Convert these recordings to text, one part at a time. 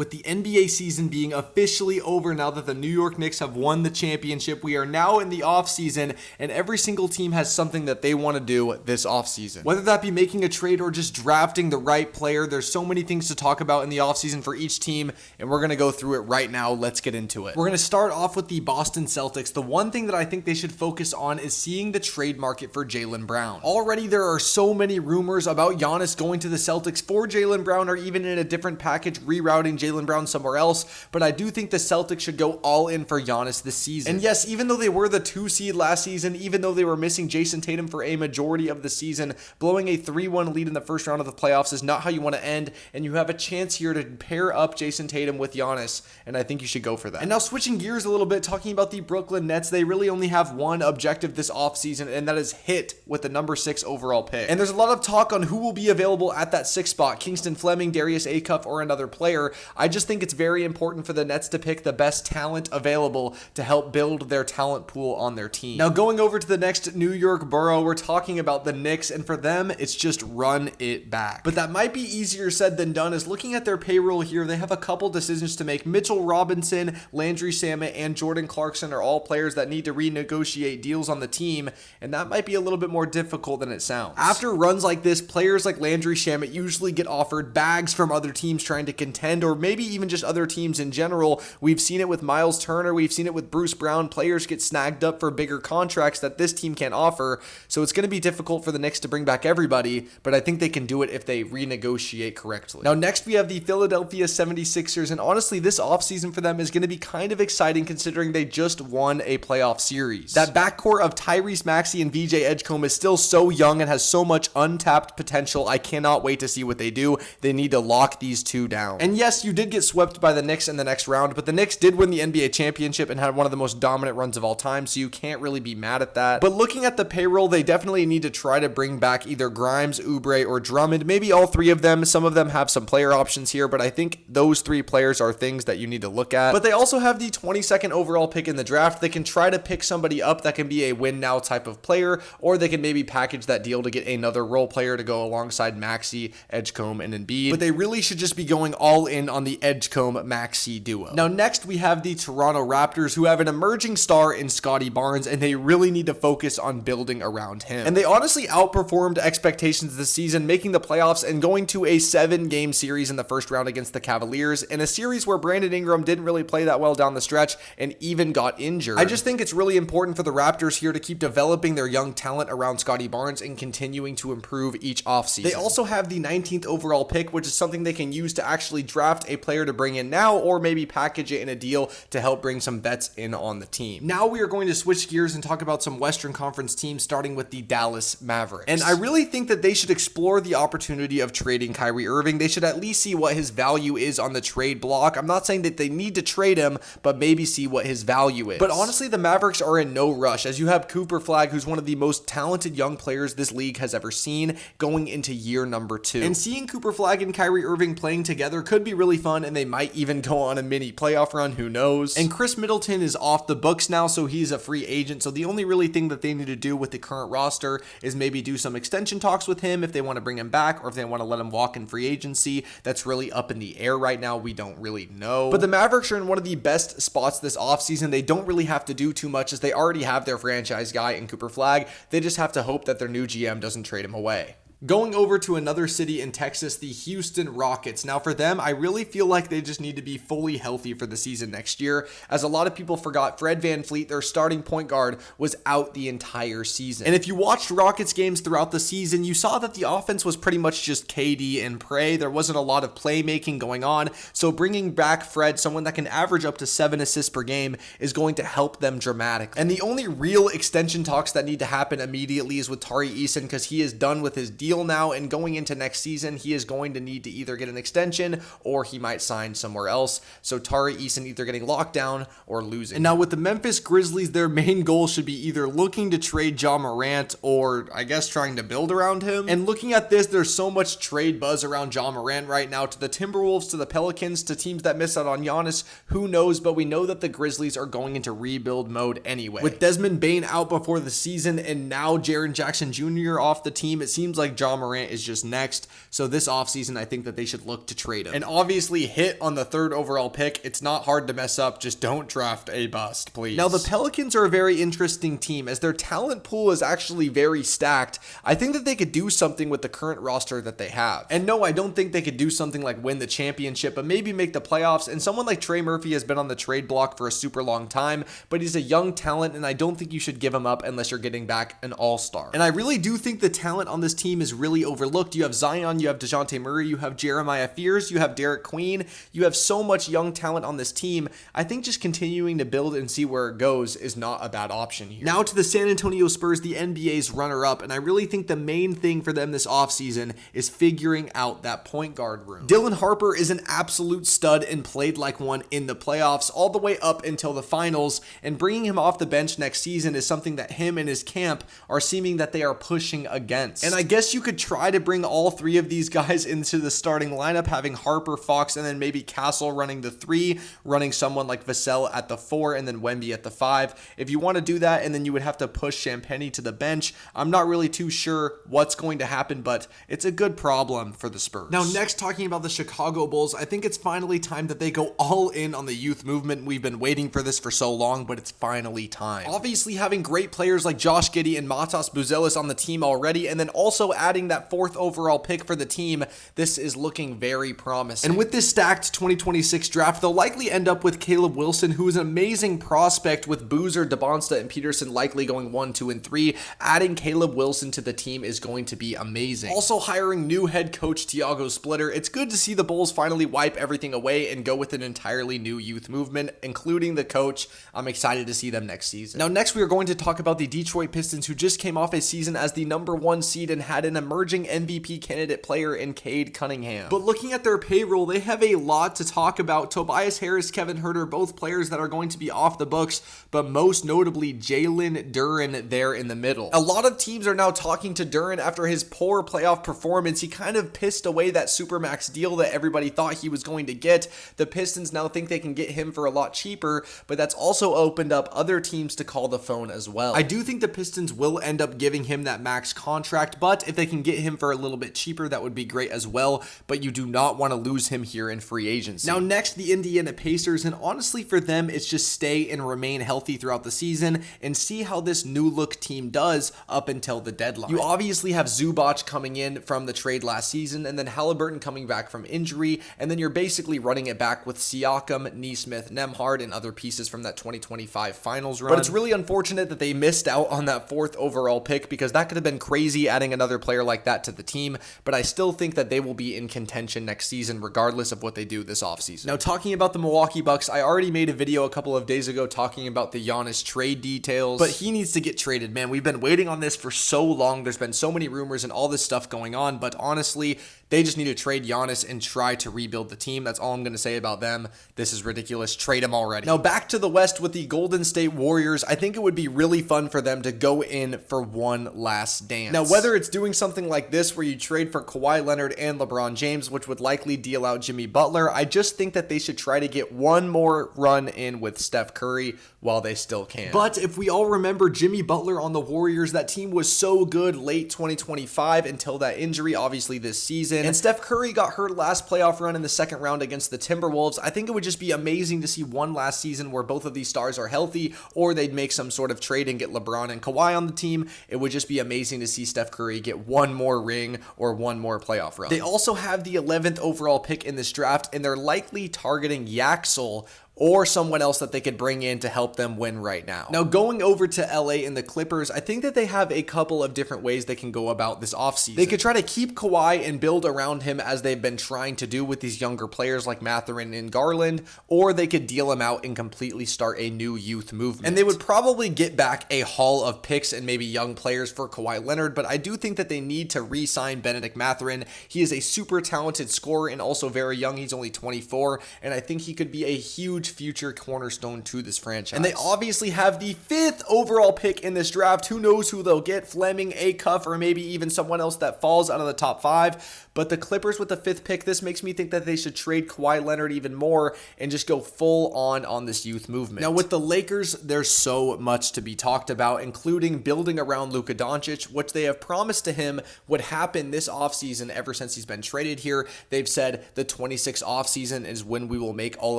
With the NBA season being officially over now that the New York Knicks have won the championship, we are now in the offseason, and every single team has something that they want to do this offseason. Whether that be making a trade or just drafting the right player, there's so many things to talk about in the offseason for each team, and we're going to go through it right now. Let's get into it. We're going to start off with the Boston Celtics. The one thing that I think they should focus on is seeing the trade market for Jaylen Brown. Already there are so many rumors about Giannis going to the Celtics for Jaylen Brown, or even in a different package rerouting Jaylen Brown somewhere else, but I do think the Celtics should go all in for Giannis this season. And yes, even though they were the 2 seed last season, even though they were missing Jason Tatum for a majority of the season, blowing a 3-1 lead in the first round of the playoffs is not how you want to end, and you have a chance here to pair up Jason Tatum with Giannis, and I think you should go for that. And now switching gears a little bit, talking about the Brooklyn Nets, they really only have one objective this offseason, and that is hit with the number 6 overall pick. And there's a lot of talk on who will be available at that 6th spot, Kingston Fleming, Darius Acuff, or another player. I just think it's very important for the Nets to pick the best talent available to help build their talent pool on their team. Now going over to the next New York borough, we're talking about the Knicks, and for them, it's just run it back. But that might be easier said than done, as looking at their payroll here, they have a couple decisions to make. Mitchell Robinson, Landry Shamet, and Jordan Clarkson are all players that need to renegotiate deals on the team, and that might be a little bit more difficult than it sounds. After runs like this, players like Landry Shamet usually get offered bags from other teams trying to contend, or maybe even just other teams in general. We've seen it with Miles Turner, we've seen it with Bruce Brown. Players get snagged up for bigger contracts that this team can't offer, so it's going to be difficult for the Knicks to bring back everybody, but I think they can do it if they renegotiate correctly. Now next we have the Philadelphia 76ers, and honestly this offseason for them is going to be kind of exciting considering they just won a playoff series. That backcourt of Tyrese Maxey and VJ Edgecombe is still so young and has so much untapped potential. I cannot wait to see what they do. They need to lock these two down. And yes, you did get swept by the Knicks in the next round, but the Knicks did win the NBA championship and had one of the most dominant runs of all time, so you can't really be mad at that. But looking at the payroll, they definitely need to try to bring back either Grimes, Oubre, or Drummond, maybe all three of them. Some of them have some player options here, but I think those 3 players are things that you need to look at. But they also have the 22nd overall pick in the draft. They can try to pick somebody up that can be a win now type of player, or they can maybe package that deal to get another role player to go alongside Maxey, Edgecombe, and Embiid. But they really should just be going all in on the Edgecombe-Maxey duo. Now next we have the Toronto Raptors, who have an emerging star in Scotty Barnes, and they really need to focus on building around him. And they honestly outperformed expectations this season, making the playoffs and going to a 7-game series in the first round against the Cavaliers, in a series where Brandon Ingram didn't really play that well down the stretch and even got injured. I just think it's really important for the Raptors here to keep developing their young talent around Scotty Barnes and continuing to improve each offseason. They also have the 19th overall pick, which is something they can use to actually draft a player to bring in now, or maybe package it in a deal to help bring some vets in on the team. Now we are going to switch gears and talk about some Western Conference teams, starting with the Dallas Mavericks. And I really think that they should explore the opportunity of trading Kyrie Irving. They should at least see what his value is on the trade block. I'm not saying that they need to trade him, but maybe see what his value is. But honestly, the Mavericks are in no rush, as you have Cooper Flagg, who's one of the most talented young players this league has ever seen, going into year number 2. And seeing Cooper Flagg and Kyrie Irving playing together could be really fun, and they might even go on a mini playoff run, who knows. And Chris Middleton is off the books now, so he's a free agent, so the only really thing that they need to do with the current roster is maybe do some extension talks with him if they want to bring him back, or if they want to let him walk in free agency. That's really up in the air right now. We don't really know. But the Mavericks are in one of the best spots this offseason. They don't really have to do too much, as they already have their franchise guy in Cooper Flagg. They just have to hope that their new GM doesn't trade him away. Going over to another city in Texas, the Houston Rockets. Now for them, I really feel like they just need to be fully healthy for the season next year, as a lot of people forgot Fred VanVleet, their starting point guard, was out the entire season. And if you watched Rockets games throughout the season, you saw that the offense was pretty much just KD and Prey. There wasn't a lot of playmaking going on, so bringing back Fred, someone that can average up to 7 assists per game, is going to help them dramatically. And the only real extension talks that need to happen immediately is with Tari Eason, because he is done with his deal now, and going into next season, he is going to need to either get an extension or he might sign somewhere else. So Tari Eason either getting locked down or losing. And now with the Memphis Grizzlies, their main goal should be either looking to trade Ja Morant, or I guess trying to build around him. And looking at this, there's so much trade buzz around Ja Morant right now, to the Timberwolves, to the Pelicans, to teams that miss out on Giannis. Who knows? But we know that the Grizzlies are going into rebuild mode anyway. With Desmond Bane out before the season, and now Jaren Jackson Jr. off the team, it seems like Ja Morant is just next. So this offseason, I think that they should look to trade him. And obviously hit on the 3rd overall pick. It's not hard to mess up. Just don't draft a bust, please. Now, the Pelicans are a very interesting team as their talent pool is actually very stacked. I think that they could do something with the current roster that they have. And no, I don't think they could do something like win the championship, but maybe make the playoffs. And someone like Trey Murphy has been on the trade block for a super long time, but he's a young talent, and I don't think you should give him up unless you're getting back an all-star. And I really do think the talent on this team is really overlooked. You have Zion, you have DeJounte Murray, you have Jeremiah Fears, you have Derek Queen. You have so much young talent on this team. I think just continuing to build and see where it goes is not a bad option here. Now to the San Antonio Spurs, the NBA's runner-up, and I really think the main thing for them this offseason is figuring out that point guard room. Dylan Harper is an absolute stud and played like one in the playoffs all the way up until the finals, and bringing him off the bench next season is something that him and his camp are seeming that they are pushing against. And I guess you could try to bring all 3 of these guys into the starting lineup, having Harper, Fox, and then maybe Castle running the 3, running someone like Vassell at the 4, and then Wemby at the 5. If you want to do that, and then you would have to push Champagnie to the bench. I'm not really too sure what's going to happen, but it's a good problem for the Spurs. Now, next, talking about the Chicago Bulls, I think it's finally time that they go all in on the youth movement. We've been waiting for this for so long, but it's finally time. Obviously, having great players like Josh Giddey and Matas Buzelis on the team already, and then also adding that 4th overall pick for the team, this is looking very promising. And with this stacked 2026 draft, they'll likely end up with Caleb Wilson, who is an amazing prospect with Boozer, DeBonsta, and Peterson likely going 1, 2, and 3. Adding Caleb Wilson to the team is going to be amazing. Also hiring new head coach Tiago Splitter. It's good to see the Bulls finally wipe everything away and go with an entirely new youth movement, including the coach. I'm excited to see them next season. Now, next we are going to talk about the Detroit Pistons, who just came off a season as the #1 seed and had an emerging MVP candidate player in Cade Cunningham. But looking at their payroll, they have a lot to talk about. Tobias Harris, Kevin Huerter, both players that are going to be off the books, but most notably Jalen Duren there in the middle. A lot of teams are now talking to Duren after his poor playoff performance. He kind of pissed away that Supermax deal that everybody thought he was going to get. The Pistons now think they can get him for a lot cheaper, but that's also opened up other teams to call the phone as well. I do think the Pistons will end up giving him that max contract, but if they can get him for a little bit cheaper, that would be great as well, but you do not want to lose him here in free agency. Now next, the Indiana Pacers, and honestly for them, it's just stay and remain healthy throughout the season and see how this new look team does up until the deadline. You obviously have Zubac coming in from the trade last season, and then Halliburton coming back from injury, and then you're basically running it back with Siakam, Nesmith, Nembhard, and other pieces from that 2025 finals run. But it's really unfortunate that they missed out on that 4th overall pick, because that could have been crazy adding another player like that to the team, but I still think that they will be in contention next season regardless of what they do this offseason. Now, talking about the Milwaukee Bucks, I already made a video a couple of days ago talking about the Giannis trade details, but he needs to get traded, man. We've been waiting on this for so long. There's been so many rumors and all this stuff going on, but honestly, they just need to trade Giannis and try to rebuild the team. That's all I'm going to say about them. This is ridiculous. Trade him already. Now back to the West with the Golden State Warriors. I think it would be really fun for them to go in for one last dance. Now, whether it's doing something like this where you trade for Kawhi Leonard and LeBron James, which would likely deal out Jimmy Butler, I just think that they should try to get one more run in with Steph Curry while they still can. But if we all remember Jimmy Butler on the Warriors, that team was so good late 2025 until that injury, obviously this season. And Steph Curry got hurt last playoff run in the second round against the Timberwolves. I think it would just be amazing to see one last season where both of these stars are healthy, or they'd make some sort of trade and get LeBron and Kawhi on the team. It would just be amazing to see Steph Curry get one more ring or one more playoff run. They also have the 11th overall pick in this draft, and they're likely targeting Yaxel or someone else that they could bring in to help them win right now. Now, going over to LA and the Clippers, I think that they have a couple of different ways they can go about this offseason. They could try to keep Kawhi and build around him as they've been trying to do with these younger players like Mathurin and Garland, or they could deal him out and completely start a new youth movement. And they would probably get back a haul of picks and maybe young players for Kawhi Leonard, but I do think that they need to re-sign Benedict Mathurin. He is a super talented scorer and also very young. He's only 24, and I think he could be a huge huge future cornerstone to this franchise. And they obviously have the 5th overall pick in this draft. Who knows who they'll get? Fleming, Acuff, or maybe even someone else that falls out of the top 5. But the Clippers with the 5th pick, this makes me think that they should trade Kawhi Leonard even more and just go full on this youth movement. Now with the Lakers, there's so much to be talked about, including building around Luka Doncic, which they have promised to him would happen this offseason ever since he's been traded here. They've said the 26 offseason is when we will make all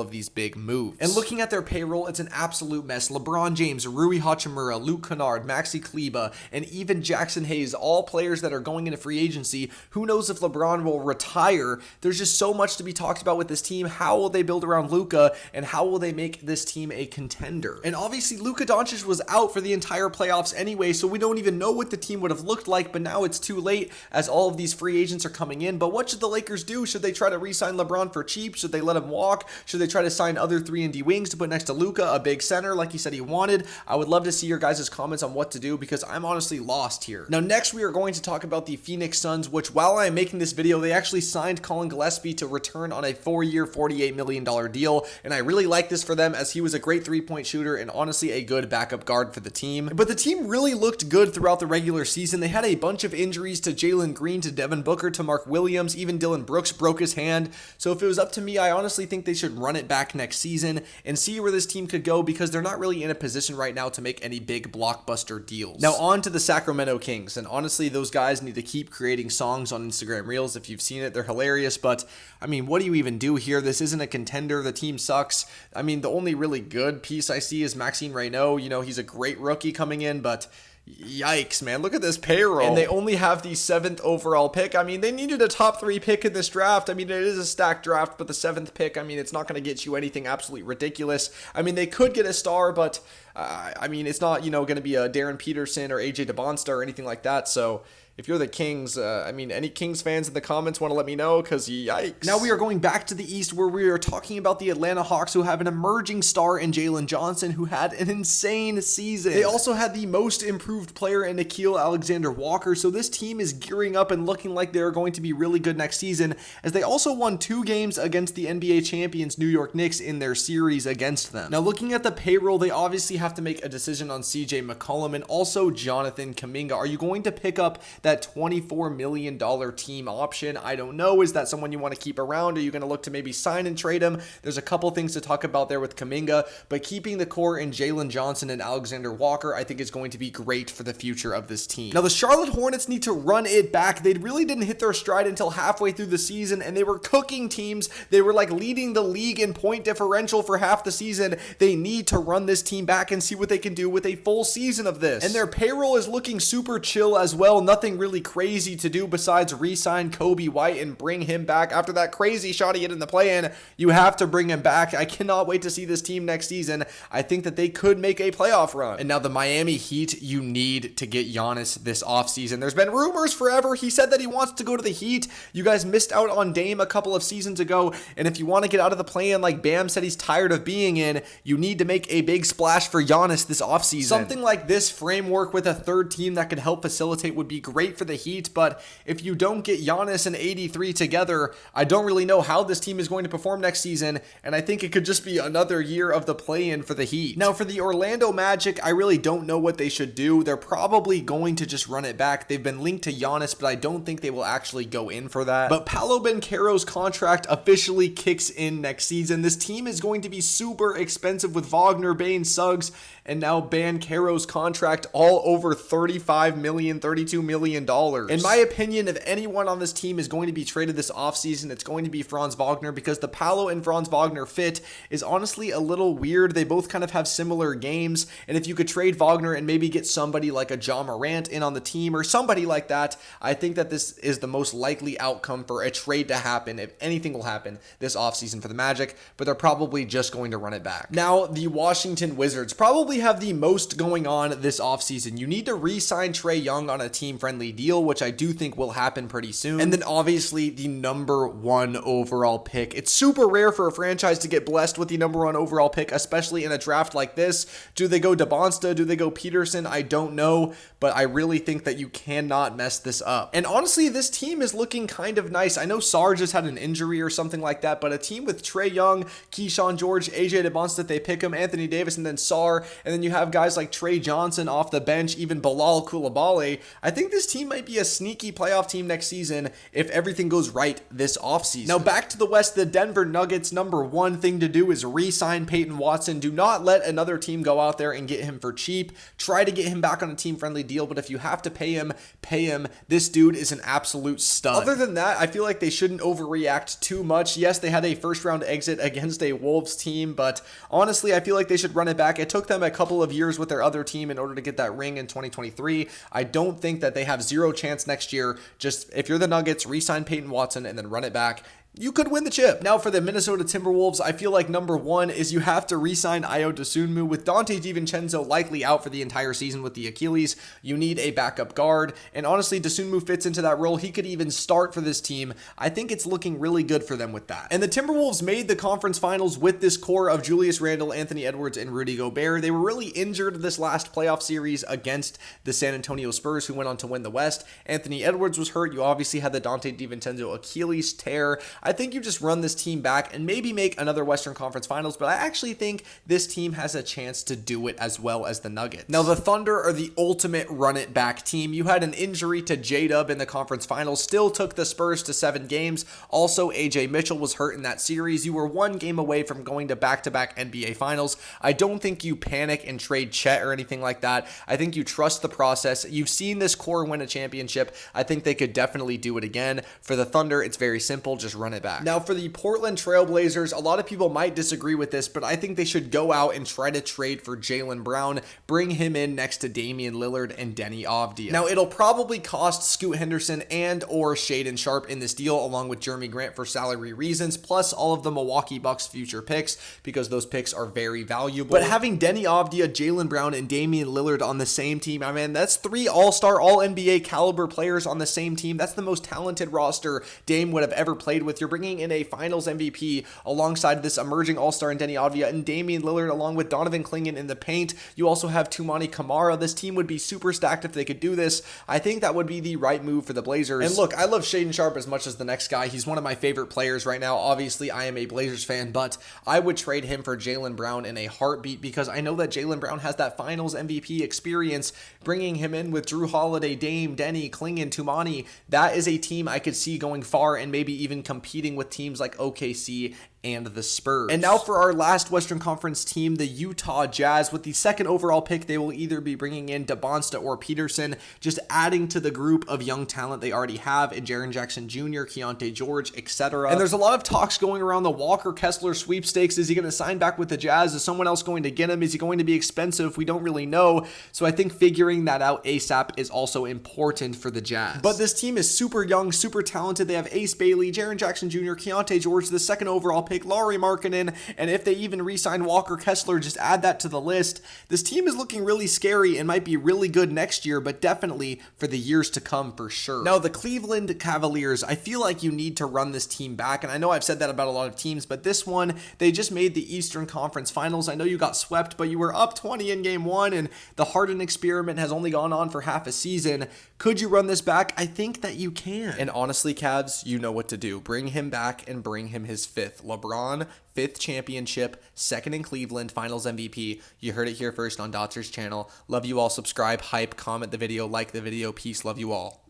of these big moves. And looking at their payroll, it's an absolute mess. LeBron James, Rui Hachimura, Luke Kennard, Maxi Kleba, and even Jackson Hayes, all players that are going into free agency. Who knows if LeBron will retire? There's just so much to be talked about with this team. How will they build around Luka, and how will they make this team a contender? And obviously Luka Doncic was out for the entire playoffs anyway, so we don't even know what the team would have looked like, but now it's too late as all of these free agents are coming in. But what should the Lakers do? Should they try to re-sign LeBron for cheap? Should they let him walk? Should they try to sign other 3-and-D wings to put next to Luka, a big center like he said he wanted? I would love to see your guys' comments on what to do, because I'm honestly lost here. Now next we are going to talk about the Phoenix Suns, which while I am making this video, they actually signed Colin Gillespie to return on a 4-year, $48 million deal, and I really like this for them as he was a great three-point shooter and honestly a good backup guard for the team. But the team really looked good throughout the regular season. They had a bunch of injuries to Jalen Green, to Devin Booker, to Mark Williams, even Dylan Brooks broke his hand. So if it was up to me, I honestly think they should run it back next season and see where this team could go, because they're not really in a position right now to make any big blockbuster deals. Now on to the Sacramento Kings, and honestly those guys need to keep creating songs on Instagram Reels. If you've seen it, they're hilarious, but I mean, what do you even do here? This isn't a contender. The team sucks. I mean, the only really good piece I see is Maxime Reynaud. You know, he's a great rookie coming in, but yikes, man, look at this payroll. And they only have the 7th overall pick. I mean, they needed a top 3 pick in this draft. I mean, it is a stacked draft, but the 7th pick, I mean, it's not going to get you anything absolutely ridiculous. I mean, they could get a star, but I mean, it's not, you know, going to be a Darren Peterson or AJ DeBonsta or anything like that. So if you're the Kings, I mean, any Kings fans in the comments want to let me know, because yikes. Now we are going back to the East, where we are talking about the Atlanta Hawks, who have an emerging star in Jalen Johnson, who had an insane season. They also had the most improved player in Nickeil Alexander-Walker, so this team is gearing up and looking like they're going to be really good next season, as they also won 2 games against the NBA champions New York Knicks in their series against them. Now looking at the payroll, they obviously have to make a decision on CJ McCollum and also Jonathan Kuminga. Are you going to pick up that $24 million team option? I don't know. Is that someone you want to keep around? Are you going to look to maybe sign and trade him? There's a couple things to talk about there with Kuminga, but keeping the core in Jalen Johnson and Alexander Walker, I think is going to be great for the future of this team. Now the Charlotte Hornets need to run it back. They really didn't hit their stride until halfway through the season, and they were cooking teams. They were like leading the league in point differential for half the season. They need to run this team back and see what they can do with a full season of this. And their payroll is looking super chill as well. Nothing really crazy to do besides re-sign Kobe White and bring him back after that crazy shot he hit in the play-in. You have to bring him back. I cannot wait to see this team next season. I think that they could make a playoff run. And now the Miami Heat, you need to get Giannis this offseason. There's been rumors forever. He said that he wants to go to the Heat. You guys missed out on Dame a couple of seasons ago, and if you want to get out of the play-in like Bam said he's tired of being in, you need to make a big splash for Giannis this offseason. Something like this framework with a third team that could help facilitate would be great for the Heat, but if you don't get Giannis and 83 together, I don't really know how this team is going to perform next season, and I think it could just be another year of the play-in for the Heat. Now for the Orlando Magic, I really don't know what they should do. They're probably going to just run it back. They've been linked to Giannis, but I don't think they will actually go in for that. But Paolo Banchero's contract officially kicks in next season. This team is going to be super expensive with Wagner, Bane, Suggs, and now Banchero's contract all over $35 million, $32 million. In my opinion, if anyone on this team is going to be traded this offseason, it's going to be Franz Wagner, because the Paolo and Franz Wagner fit is honestly a little weird. They both kind of have similar games, and if you could trade Wagner and maybe get somebody like a Ja Morant in on the team or somebody like that, I think that this is the most likely outcome for a trade to happen, if anything will happen this offseason for the Magic, but they're probably just going to run it back. Now, the Washington Wizards probably have the most going on this offseason. You need to re-sign Trae Young on a team-friendly team-friendly deal, which I do think will happen pretty soon. And then obviously the number 1 overall pick. It's super rare for a franchise to get blessed with the number 1 overall pick, especially in a draft like this. Do they go DeBonsta? Do they go Peterson? I don't know, but I really think that you cannot mess this up. And honestly, this team is looking kind of nice. I know Sarge just had an injury or something like that, but a team with Trae Young, Keyshawn George, AJ DeBonsta, they pick him, Anthony Davis, and then Sar, and then you have guys like Trey Johnson off the bench, even Bilal Coulibaly. I think this team might be a sneaky playoff team next season if everything goes right this offseason. Now back to the West, the Denver Nuggets, number 1 thing to do is re-sign Peyton Watson. Do not let another team go out there and get him for cheap. Try to get him back on a team-friendly deal, but if you have to pay him, pay him. This dude is an absolute stud. Other than that, I feel like they shouldn't overreact too much. Yes, they had a first-round exit against a Wolves team, but honestly, I feel like they should run it back. It took them a couple of years with their other team in order to get that ring in 2023. I don't think that they have zero chance next year. Just if you're the Nuggets, re-sign Peyton Watson and then run it back. You could win the chip. Now for the Minnesota Timberwolves, I feel like number 1 is you have to re-sign Ayo Dosunmu. With Dante DiVincenzo likely out for the entire season with the Achilles, you need a backup guard. And honestly, Dosunmu fits into that role. He could even start for this team. I think it's looking really good for them with that. And the Timberwolves made the conference finals with this core of Julius Randle, Anthony Edwards, and Rudy Gobert. They were really injured this last playoff series against the San Antonio Spurs, who went on to win the West. Anthony Edwards was hurt. You obviously had the Dante DiVincenzo Achilles tear. I think you just run this team back and maybe make another Western Conference Finals, but I actually think this team has a chance to do it as well as the Nuggets. Now, the Thunder are the ultimate run-it-back team. You had an injury to J-Dub in the conference finals, still took the Spurs to 7 games. Also, AJ Mitchell was hurt in that series. You were 1 game away from going to back-to-back NBA Finals. I don't think you panic and trade Chet or anything like that. I think you trust the process. You've seen this core win a championship. I think they could definitely do it again. For the Thunder, it's very simple. Just run it back. Now, for the Portland Trailblazers, a lot of people might disagree with this, but I think they should go out and try to trade for Jaylen Brown, bring him in next to Damian Lillard and Deni Avdija. Now, it'll probably cost Scoot Henderson and or Shaedon Sharpe in this deal, along with Jeremy Grant for salary reasons, plus all of the Milwaukee Bucks future picks, because those picks are very valuable. But having Deni Avdija, Jaylen Brown, and Damian Lillard on the same team, I mean, that's 3 all-star, all-NBA caliber players on the same team. That's the most talented roster Dame would have ever played with. You're bringing in a finals MVP alongside this emerging all-star in Deni Avdija and Damian Lillard along with Donovan Clingan in the paint. You also have Toumani Camara. This team would be super stacked if they could do this. I think that would be the right move for the Blazers. And look, I love Shaedon Sharpe as much as the next guy. He's one of my favorite players right now. Obviously, I am a Blazers fan, but I would trade him for Jaylen Brown in a heartbeat because I know that Jaylen Brown has that finals MVP experience. Bringing him in with Drew Holiday, Dame, Deni, Clingan, Toumani, that is a team I could see going far and maybe even competing with teams like OKC and the Spurs. And now for our last Western Conference team, the Utah Jazz. With the 2nd overall pick, they will either be bringing in DeBonsta or Peterson, just adding to the group of young talent they already have in Jaren Jackson Jr., Keontae George, etc. And there's a lot of talks going around the Walker Kessler sweepstakes. Is he going to sign back with the Jazz? Is someone else going to get him? Is he going to be expensive? We don't really know. So I think figuring that out ASAP is also important for the Jazz. But this team is super young, super talented. They have Ace Bailey, Jaren Jackson Jr., Keontae George, the 2nd overall pick, Lauri Markkanen, and if they even re-sign Walker Kessler, just add that to the list. This team is looking really scary and might be really good next year, but definitely for the years to come for sure. Now, the Cleveland Cavaliers, I feel like you need to run this team back, and I know I've said that about a lot of teams, but this one, they just made the Eastern Conference Finals. I know you got swept, but you were up 20 in Game 1, and the Harden experiment has only gone on for half a season. Could you run this back? I think that you can. And honestly, Cavs, you know what to do. Bring him back and bring him his 5th. LeBron, 5th championship, 2nd in Cleveland, finals MVP. You heard it here first on Dotzer's channel. Love you all. Subscribe, hype, comment the video, like the video. Peace. Love you all.